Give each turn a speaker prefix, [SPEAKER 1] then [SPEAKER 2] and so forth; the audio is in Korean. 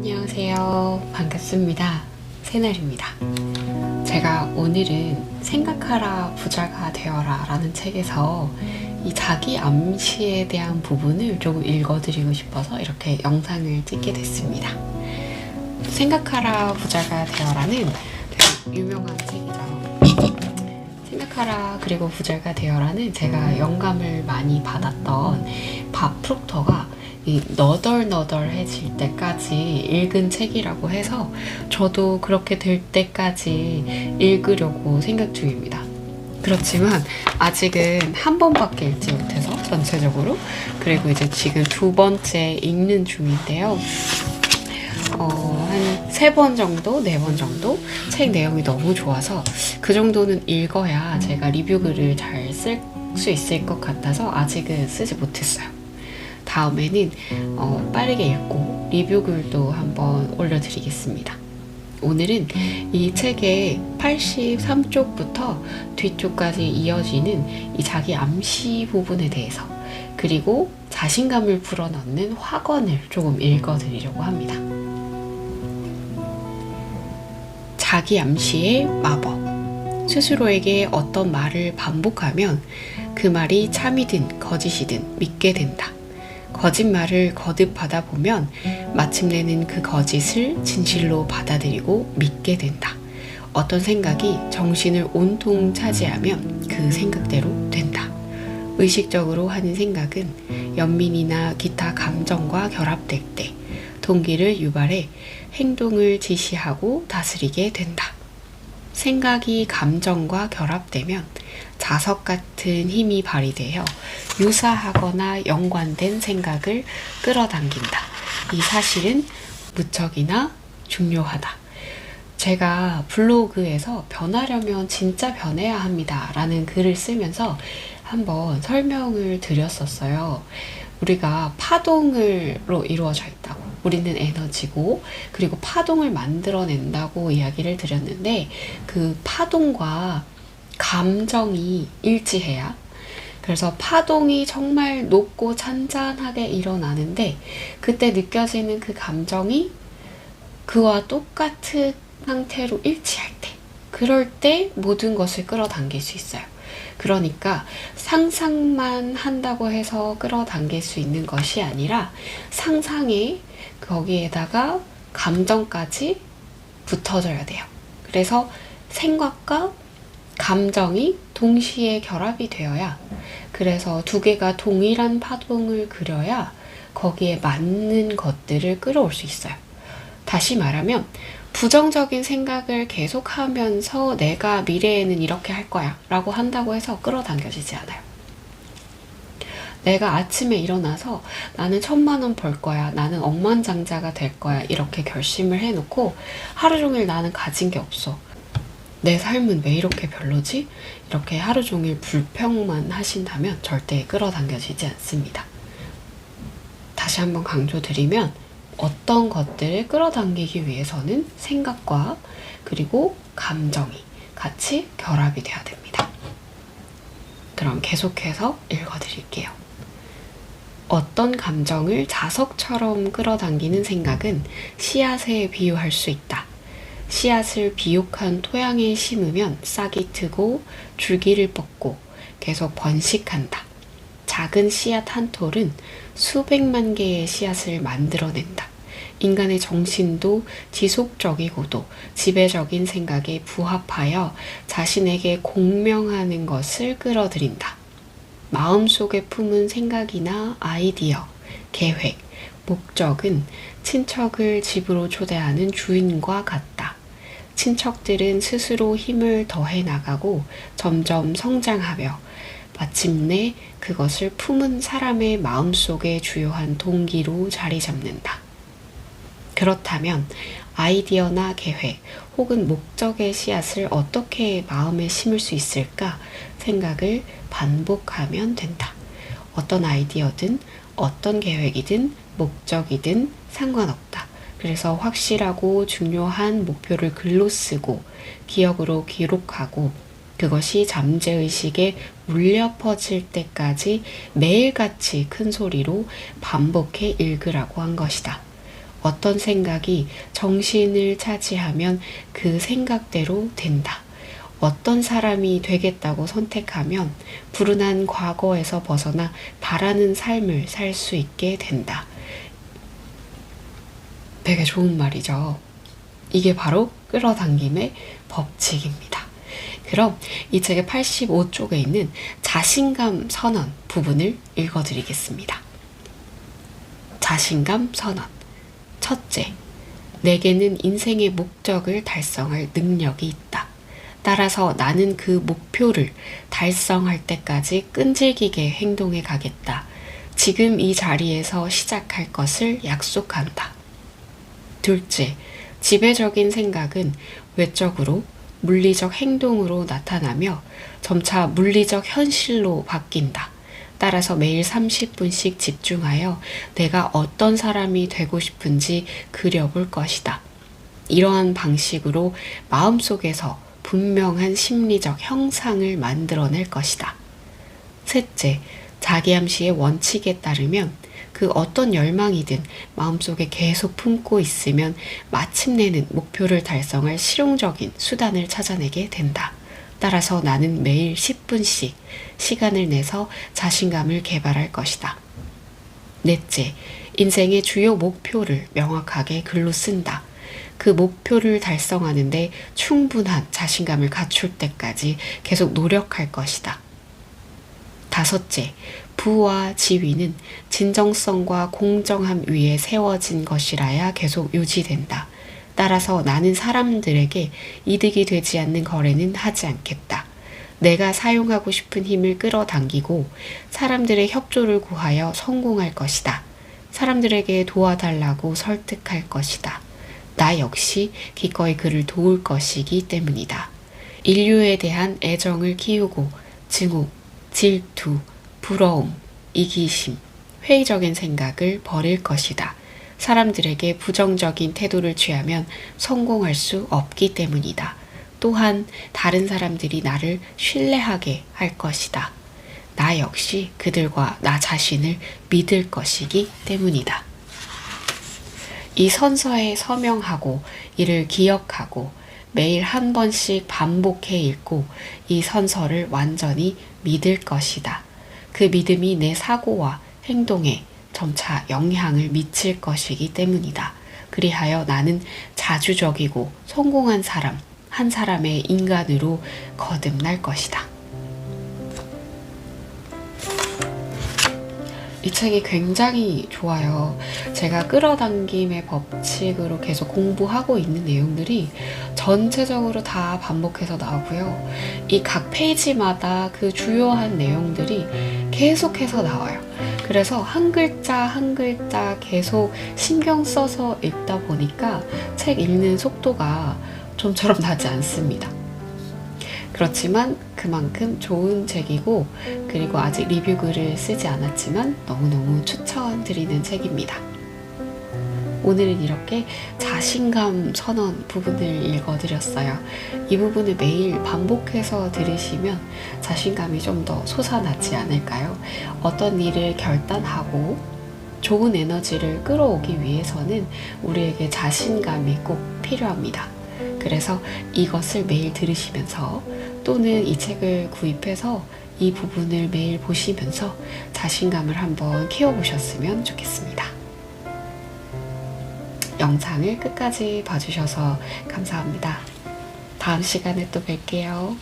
[SPEAKER 1] 안녕하세요. 반갑습니다. 새날입니다. 제가 오늘은 생각하라 부자가 되어라 라는 책에서 이 자기 암시에 대한 부분을 조금 읽어드리고 싶어서 이렇게 영상을 찍게 됐습니다. 생각하라 부자가 되어라는 되게 유명한 책이죠. 생각하라 그리고 부자가 되어라는 제가 영감을 많이 받았던 밥 프록터가 이 너덜너덜해질 때까지 읽은 책이라고 해서 저도 그렇게 될 때까지 읽으려고 생각 중입니다. 그렇지만 아직은 한 번밖에 읽지 못해서 전체적으로, 그리고 이제 지금 두 번째 읽는 중인데요. 한 3번 정도, 4번 정도 책 내용이 너무 좋아서 그 정도는 읽어야 제가 리뷰 글을 잘 쓸 수 있을 것 같아서 아직은 쓰지 못했어요. 다음에는 빠르게 읽고 리뷰 글도 한번 올려드리겠습니다. 오늘은 이 책의 83쪽부터 뒤쪽까지 이어지는 이 자기 암시 부분에 대해서, 그리고 자신감을 불어넣는 확언을 조금 읽어드리려고 합니다. 자기 암시의 마법. 스스로에게 어떤 말을 반복하면 그 말이 참이든 거짓이든 믿게 된다. 거짓말을 거듭하다 보면 마침내는 그 거짓을 진실로 받아들이고 믿게 된다. 어떤 생각이 정신을 온통 차지하면 그 생각대로 된다. 의식적으로 하는 생각은 연민이나 기타 감정과 결합될 때 동기를 유발해 행동을 지시하고 다스리게 된다. 생각이 감정과 결합되면 자석 같은 힘이 발휘되어 유사하거나 연관된 생각을 끌어당긴다. 이 사실은 무척이나 중요하다. 제가 블로그에서 변하려면 진짜 변해야 합니다 라는 글을 쓰면서 한번 설명을 드렸었어요. 우리가 파동으로 이루어져 있다고. 우리는 에너지고, 그리고 파동을 만들어낸다고 이야기를 드렸는데, 그 파동과 감정이 일치해야, 그래서 파동이 정말 높고 잔잔하게 일어나는데 그때 느껴지는 그 감정이 그와 똑같은 상태로 일치할 때, 그럴 때 모든 것을 끌어당길 수 있어요. 그러니까 상상만 한다고 해서 끌어당길 수 있는 것이 아니라 상상에 거기에다가 감정까지 붙어져야 돼요. 그래서 생각과 감정이 동시에 결합이 되어야, 그래서 두 개가 동일한 파동을 그려야 거기에 맞는 것들을 끌어올 수 있어요. 다시 말하면 부정적인 생각을 계속하면서 내가 미래에는 이렇게 할 거야 라고 한다고 해서 끌어당겨지지 않아요. 내가 아침에 일어나서 나는 1,000만 원 벌 거야, 나는 억만장자가 될 거야 이렇게 결심을 해놓고 하루 종일 나는 가진 게 없어, 내 삶은 왜 이렇게 별로지? 이렇게 하루 종일 불평만 하신다면 절대 끌어당겨지지 않습니다. 다시 한번 강조드리면 어떤 것들을 끌어당기기 위해서는 생각과 그리고 감정이 같이 결합이 돼야 됩니다. 그럼 계속해서 읽어드릴게요. 어떤 감정을 자석처럼 끌어당기는 생각은 씨앗에 비유할 수 있다. 씨앗을 비옥한 토양에 심으면 싹이 트고 줄기를 뻗고 계속 번식한다. 작은 씨앗 한 톨은 수백만 개의 씨앗을 만들어낸다. 인간의 정신도 지속적이고도 지배적인 생각에 부합하여 자신에게 공명하는 것을 끌어들인다. 마음속에 품은 생각이나 아이디어, 계획, 목적은 친척을 집으로 초대하는 주인과 같다. 친척들은 스스로 힘을 더해 나가고 점점 성장하며 마침내 그것을 품은 사람의 마음속에 주요한 동기로 자리 잡는다. 그렇다면 아이디어나 계획 혹은 목적의 씨앗을 어떻게 마음에 심을 수 있을까 생각을 반복하면 된다. 어떤 아이디어든 어떤 계획이든 목적이든 상관없다. 그래서 확실하고 중요한 목표를 글로 쓰고 기억으로 기록하고 그것이 잠재의식에 울려 퍼질 때까지 매일같이 큰 소리로 반복해 읽으라고 한 것이다. 어떤 생각이 정신을 차지하면 그 생각대로 된다. 어떤 사람이 되겠다고 선택하면 불운한 과거에서 벗어나 바라는 삶을 살 수 있게 된다. 되게 좋은 말이죠. 이게 바로 끌어당김의 법칙입니다. 그럼 이 책의 85쪽에 있는 자신감 선언 부분을 읽어드리겠습니다. 자신감 선언. 첫째, 내게는 인생의 목적을 달성할 능력이 있다. 따라서 나는 그 목표를 달성할 때까지 끈질기게 행동해 가겠다. 지금 이 자리에서 시작할 것을 약속한다. 둘째, 지배적인 생각은 외적으로 물리적 행동으로 나타나며 점차 물리적 현실로 바뀐다. 따라서 매일 30분씩 집중하여 내가 어떤 사람이 되고 싶은지 그려볼 것이다. 이러한 방식으로 마음속에서 분명한 심리적 형상을 만들어낼 것이다. 셋째, 자기암시의 원칙에 따르면 그 어떤 열망이든 마음속에 계속 품고 있으면 마침내는 목표를 달성할 실용적인 수단을 찾아내게 된다. 따라서 나는 매일 10분씩 시간을 내서 자신감을 개발할 것이다. 넷째, 인생의 주요 목표를 명확하게 글로 쓴다. 그 목표를 달성하는데 충분한 자신감을 갖출 때까지 계속 노력할 것이다. 다섯째, 부와 지위는 진정성과 공정함 위에 세워진 것이라야 계속 유지된다. 따라서 나는 사람들에게 이득이 되지 않는 거래는 하지 않겠다. 내가 사용하고 싶은 힘을 끌어당기고 사람들의 협조를 구하여 성공할 것이다. 사람들에게 도와달라고 설득할 것이다. 나 역시 기꺼이 그를 도울 것이기 때문이다. 인류에 대한 애정을 키우고 증오, 질투, 부러움, 이기심, 회의적인 생각을 버릴 것이다. 사람들에게 부정적인 태도를 취하면 성공할 수 없기 때문이다. 또한 다른 사람들이 나를 신뢰하게 할 것이다. 나 역시 그들과 나 자신을 믿을 것이기 때문이다. 이 선서에 서명하고 이를 기억하고 매일 한 번씩 반복해 읽고 이 선서를 완전히 믿을 것이다. 그 믿음이 내 사고와 행동에 점차 영향을 미칠 것이기 때문이다. 그리하여 나는 자주적이고 성공한 사람, 한 사람의 인간으로 거듭날 것이다. 이 책이 굉장히 좋아요. 제가 끌어당김의 법칙으로 계속 공부하고 있는 내용들이 전체적으로 다 반복해서 나오고요. 이 각 페이지마다 그 주요한 내용들이 계속해서 나와요. 그래서 한 글자 한 글자 계속 신경 써서 읽다 보니까 책 읽는 속도가 좀처럼 나지 않습니다. 그렇지만 그만큼 좋은 책이고, 그리고 아직 리뷰글을 쓰지 않았지만 너무너무 추천드리는 책입니다. 오늘은 이렇게 자신감 선언 부분을 읽어드렸어요. 이 부분을 매일 반복해서 들으시면 자신감이 좀 더 솟아나지 않을까요? 어떤 일을 결단하고 좋은 에너지를 끌어오기 위해서는 우리에게 자신감이 꼭 필요합니다. 그래서 이것을 매일 들으시면서 또는 이 책을 구입해서 이 부분을 매일 보시면서 자신감을 한번 키워보셨으면 좋겠습니다. 영상을 끝까지 봐주셔서 감사합니다. 다음 시간에 또 뵐게요.